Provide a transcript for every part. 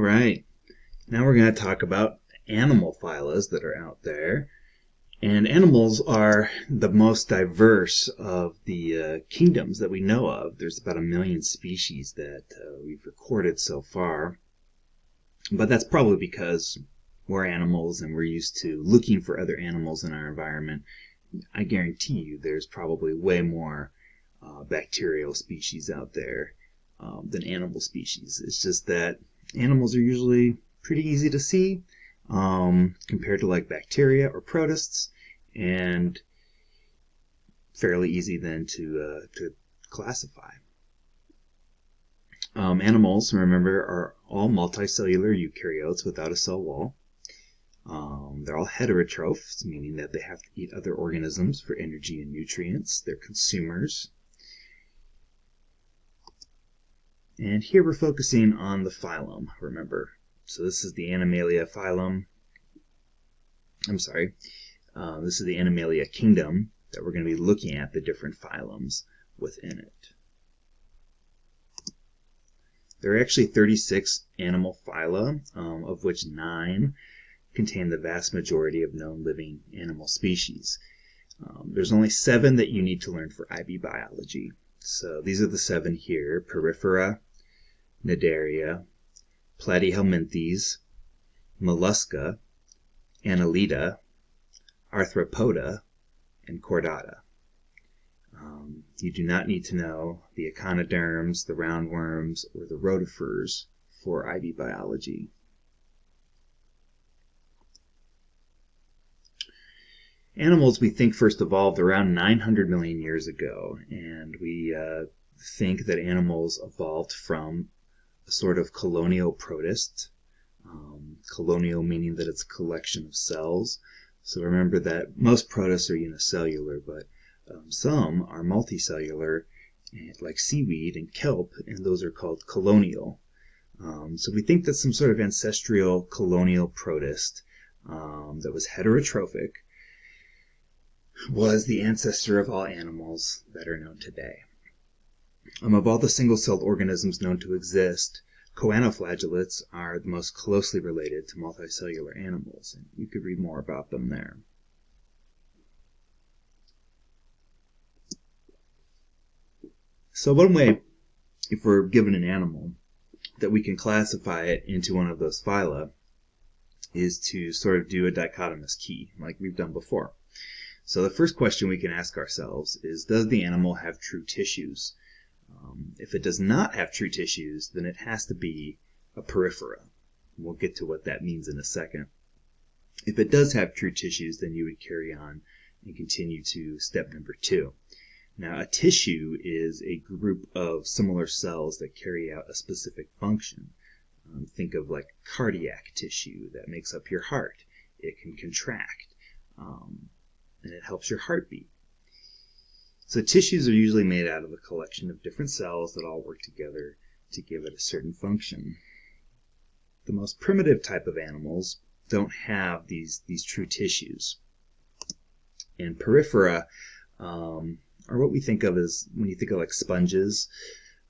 right. Now we're going to talk about animal phylas that are out there. And animals are the most diverse of the kingdoms that we know of. There's about 1 million species that we've recorded so far. But that's probably because we're animals and we're used to looking for other animals in our environment. I guarantee you there's probably way more bacterial species out there than animal species. It's just that animals are usually pretty easy to see compared to like bacteria or protists, and fairly easy then to classify. Animals, remember, are all multicellular eukaryotes without a cell wall. They're all heterotrophs, meaning that they have to eat other organisms for energy and nutrients. They're consumers. And here we're focusing on the phylum, remember. So this is the Animalia phylum. This is the Animalia kingdom that we're going to be looking at the different phylums within it. There are actually 36 animal phyla, of which 9 contain the vast majority of known living animal species. There's only 7 that you need to learn for IB biology. So these are the 7 here: Porifera, Cnidaria, Platyhelminthes, Mollusca, Annelida, Arthropoda, and Chordata. You do not need to know the echinoderms, the roundworms, or the rotifers for IB biology. Animals, we think, first evolved around 900 million years ago, and we think that animals evolved from a sort of colonial protist. Colonial meaning that it's a collection of cells. So remember that most protists are unicellular, but some are multicellular, like seaweed and kelp, and those are called colonial. So we think that some sort of ancestral colonial protist that was heterotrophic was the ancestor of all animals that are known today. Of all the single-celled organisms known to exist, choanoflagellates are the most closely related to multicellular animals, and you could read more about them there. So one way, if we're given an animal, that we can classify it into one of those phyla is to sort of do a dichotomous key, like we've done before. So the first question we can ask ourselves is, does the animal have true tissues? If it does not have true tissues, then it has to be a porifera. We'll get to what that means in a second. If it does have true tissues, then you would carry on and continue to step number 2. Now, a tissue is a group of similar cells that carry out a specific function. Think of like cardiac tissue that makes up your heart. It can contract, and it helps your heartbeat. So tissues are usually made out of a collection of different cells that all work together to give it a certain function. The most primitive type of animals don't have these true tissues. And porifera are what we think of as, when you think of like sponges.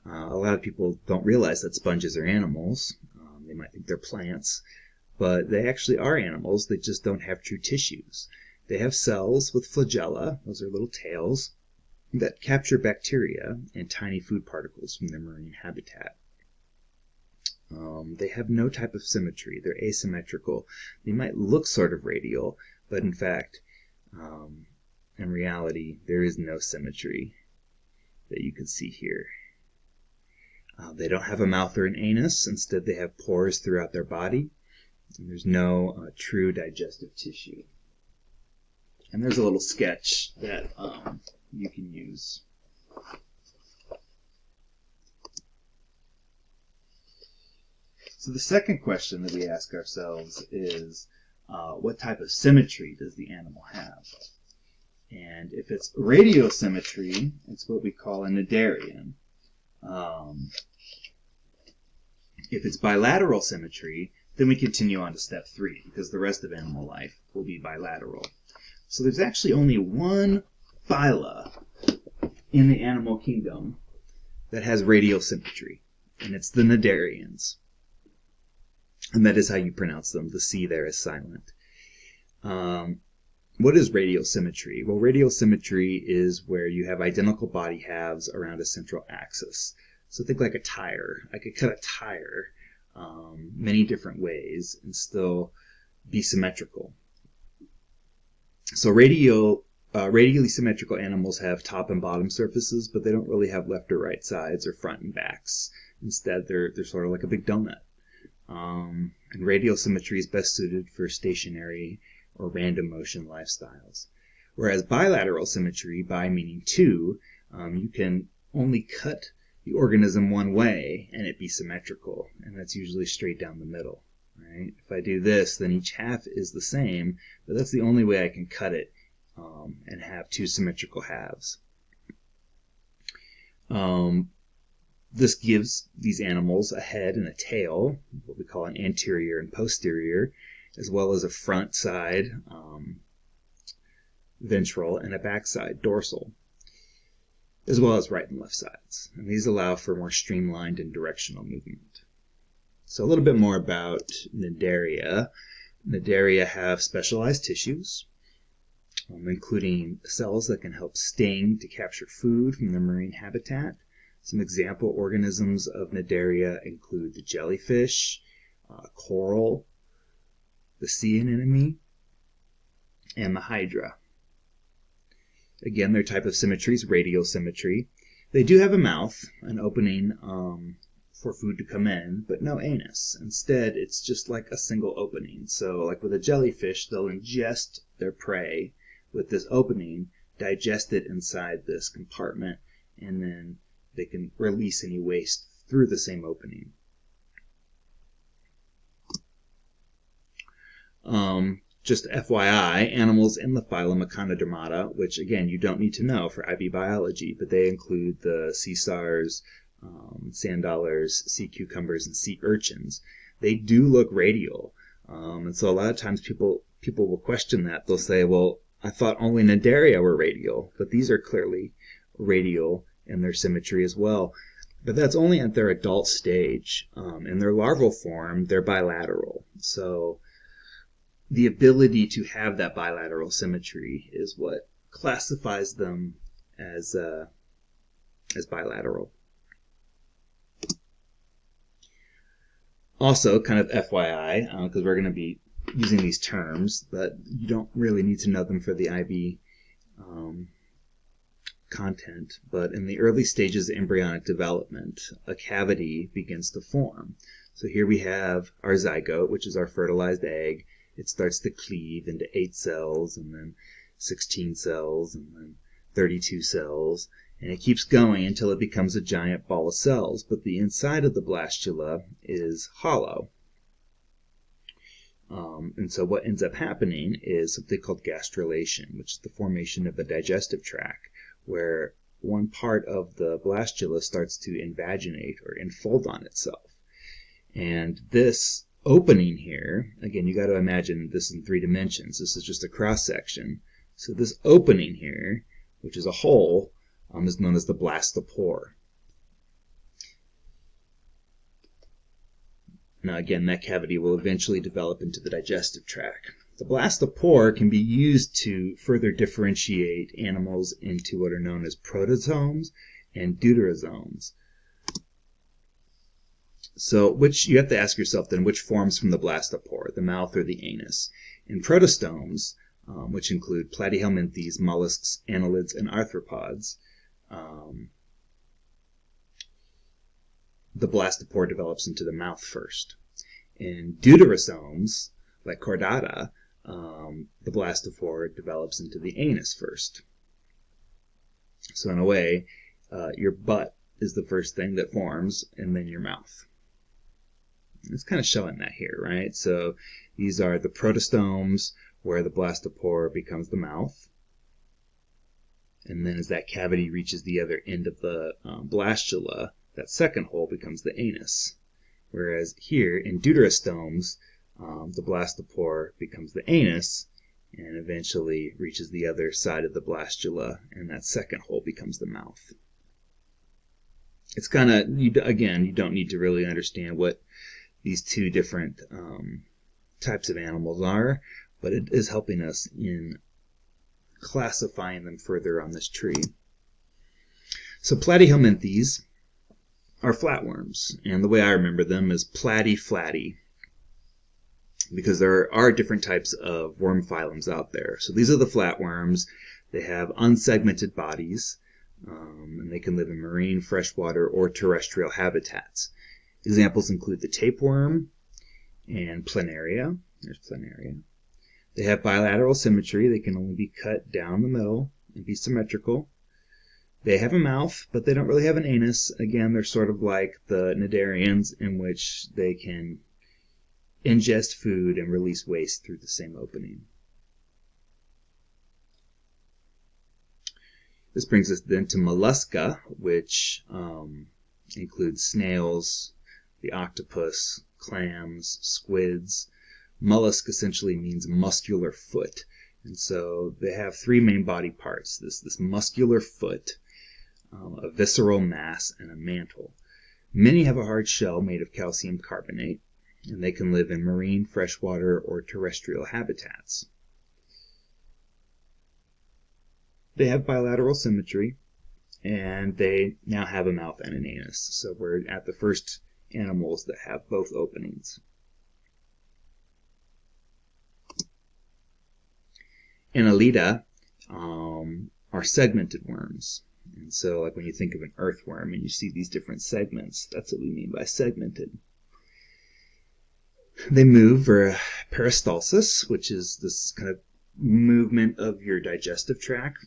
A lot of people don't realize that sponges are animals. They might think they're plants, but they actually are animals. They just don't have true tissues. They have cells with flagella, those are little tails, that capture bacteria and tiny food particles from their marine habitat. They have no type of symmetry. They're asymmetrical. They might look sort of radial, but in fact, in reality, there is no symmetry that you can see here. They don't have a mouth or an anus. Instead, they have pores throughout their body. And there's no true digestive tissue. And there's a little sketch that you can use. So the second question that we ask ourselves is, what type of symmetry does the animal have? And if it's radiosymmetry, it's what we call a cnidarian. If it's bilateral symmetry, then we continue on to step 3, because the rest of animal life will be bilateral. So there's actually only one phyla in the animal kingdom that has radial symmetry, and it's the cnidarians. And that is how you pronounce them. The C there is silent. What is radial symmetry? Well, radial symmetry is where you have identical body halves around a central axis. So think like a tire. I could cut a tire many different ways and still be symmetrical. So radially symmetrical animals have top and bottom surfaces, but they don't really have left or right sides or front and backs. Instead, they're sort of like a big donut. And radial symmetry is best suited for stationary or random motion lifestyles. Whereas bilateral symmetry, bi meaning two, you can only cut the organism one way and it be symmetrical, and that's usually straight down the middle. Right? If I do this, then each half is the same, but that's the only way I can cut it and have two symmetrical halves. This gives these animals a head and a tail, what we call an anterior and posterior, as well as a front side, ventral, and a backside, dorsal, as well as right and left sides. And these allow for more streamlined and directional movement. So a little bit more about Cnidaria. Cnidaria have specialized tissues, including cells that can help sting to capture food from their marine habitat. Some example organisms of Cnidaria include the jellyfish, coral, the sea anemone, and the hydra. Again, their type of symmetry is radial symmetry. They do have a mouth, an opening for food to come in, but no anus. Instead, it's just like a single opening. So like with a jellyfish, they'll ingest their prey with this opening, digest it inside this compartment, and then they can release any waste through the same opening. Just FYI, animals in the phylum Echinodermata, which again you don't need to know for IB biology, but they include the sea stars, sand dollars, sea cucumbers, and sea urchins. They do look radial, and so a lot of times people will question that. They'll say, "Well, I thought only Cnidaria were radial," but these are clearly radial in their symmetry as well. But that's only at their adult stage. In their larval form, they're bilateral. So the ability to have that bilateral symmetry is what classifies them as bilateral. Also, kind of FYI, because we're going to be using these terms, but you don't really need to know them for the IB content, but in the early stages of embryonic development, a cavity begins to form. So here we have our zygote, which is our fertilized egg. It starts to cleave into 8 cells, and then 16 cells, and then 32 cells, and it keeps going until it becomes a giant ball of cells, but the inside of the blastula is hollow. And so what ends up happening is something called gastrulation, which is the formation of the digestive tract, where one part of the blastula starts to invaginate or enfold on itself. And this opening here, again, you got to imagine this in 3 dimensions. This is just a cross section. So this opening here, which is a hole, is known as the blastopore. Now again, that cavity will eventually develop into the digestive tract. The blastopore can be used to further differentiate animals into what are known as protozoans and deuterozoans. So you have to ask yourself then, which forms from the blastopore, the mouth or the anus? In protostomes, which include platyhelminthes, mollusks, annelids, and arthropods, the blastopore develops into the mouth first. In deuterosomes, like chordata, the blastopore develops into the anus first. So in a way, your butt is the first thing that forms, and then your mouth. It's kind of showing that here, right? So these are the protostomes, where the blastopore becomes the mouth. And then as that cavity reaches the other end of the blastula, that second hole becomes the anus. Whereas here in deuterostomes, the blastopore becomes the anus and eventually reaches the other side of the blastula, and that second hole becomes the mouth. It's kind of, again, you don't need to really understand what these two different types of animals are, but it is helping us in classifying them further on this tree. So platyhelminthes are flatworms, and the way I remember them is platy-flatty, because there are different types of worm phylums out there. So these are the flatworms. They have unsegmented bodies, and they can live in marine, freshwater, or terrestrial habitats. Examples include the tapeworm and planaria. There's planaria. They have bilateral symmetry. They can only be cut down the middle and be symmetrical. They have a mouth, but they don't really have an anus. Again, they're sort of like the cnidarians, in which they can ingest food and release waste through the same opening. This brings us then to mollusca, which includes snails, the octopus, clams, squids. Mollusk essentially means muscular foot. And so they have three main body parts, this muscular foot, a visceral mass, and a mantle. Many have a hard shell made of calcium carbonate, and they can live in marine, freshwater, or terrestrial habitats. They have bilateral symmetry, and they now have a mouth and an anus. So we're at the first animals that have both openings. Annelida are segmented worms. And so like when you think of an earthworm and you see these different segments, that's what we mean by segmented. They move for peristalsis, which is this kind of movement of your digestive tract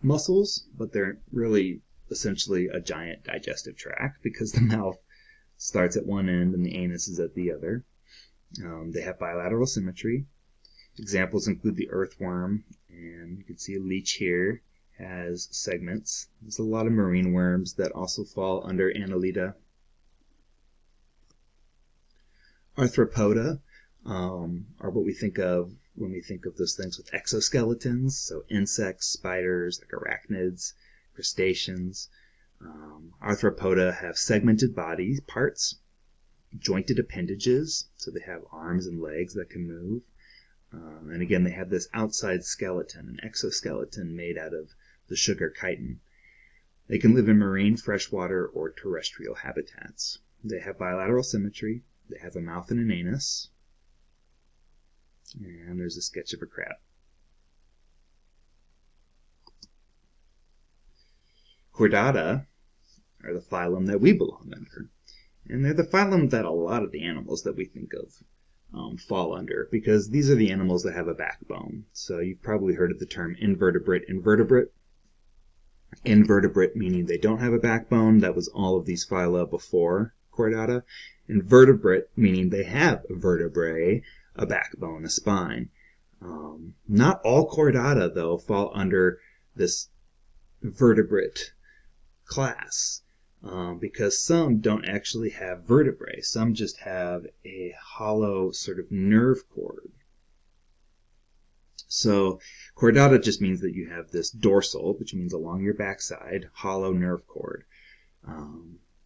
muscles, but they're really essentially a giant digestive tract because the mouth starts at one end and the anus is at the other. They have bilateral symmetry. Examples include the earthworm, and you can see a leech here has segments. There's a lot of marine worms that also fall under Annelida. Arthropoda are what we think of when we think of those things with exoskeletons, so insects, spiders, like arachnids, crustaceans. Arthropoda have segmented body parts, jointed appendages, so they have arms and legs that can move. And again, they have this outside skeleton, an exoskeleton made out of the sugar chitin. They can live in marine, freshwater, or terrestrial habitats. They have bilateral symmetry. They have a mouth and an anus. And there's a sketch of a crab. Chordata are the phylum that we belong under. And they're the phylum that a lot of the animals that we think of fall under, because these are the animals that have a backbone. So you've probably heard of the term invertebrate. Invertebrate meaning they don't have a backbone. That was all of these phyla before Chordata. Invertebrate meaning they have vertebrae, a backbone, a spine. Not all Chordata, though, fall under this vertebrate class. Because some don't actually have vertebrae. Some just have a hollow sort of nerve cord. So chordata just means that you have this dorsal, which means along your backside, hollow nerve cord.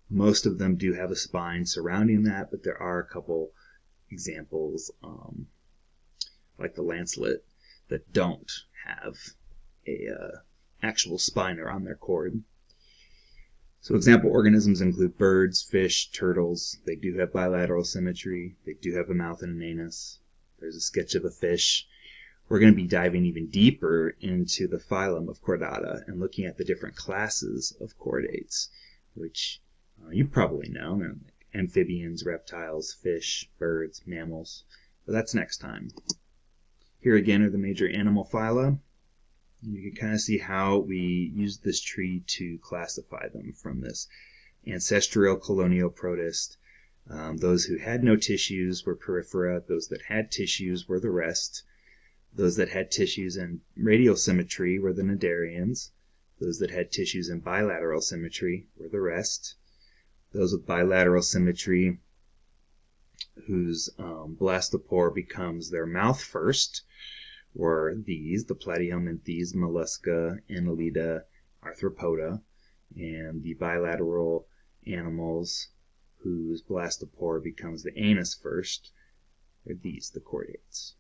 Most of them do have a spine surrounding that, but there are a couple examples, like the lancelet, that don't have a actual spine around their cord. So example organisms include birds, fish, turtles. They do have bilateral symmetry. They do have a mouth and an anus. There's a sketch of a fish. We're going to be diving even deeper into the phylum of Chordata and looking at the different classes of chordates, which you probably know. They're like amphibians, reptiles, fish, birds, mammals. But that's next time. Here again are the major animal phyla. You can kind of see how we use this tree to classify them from this ancestral colonial protist. Those who had no tissues were periphera. Those that had tissues were the rest. Those that had tissues in radial symmetry were the cnidarians. Those that had tissues in bilateral symmetry were the rest. Those with bilateral symmetry, whose blastopore becomes their mouth first, were these, the platyhelminthes, mollusca, annelida, arthropoda, and the bilateral animals, whose blastopore becomes the anus first, are these, the chordates.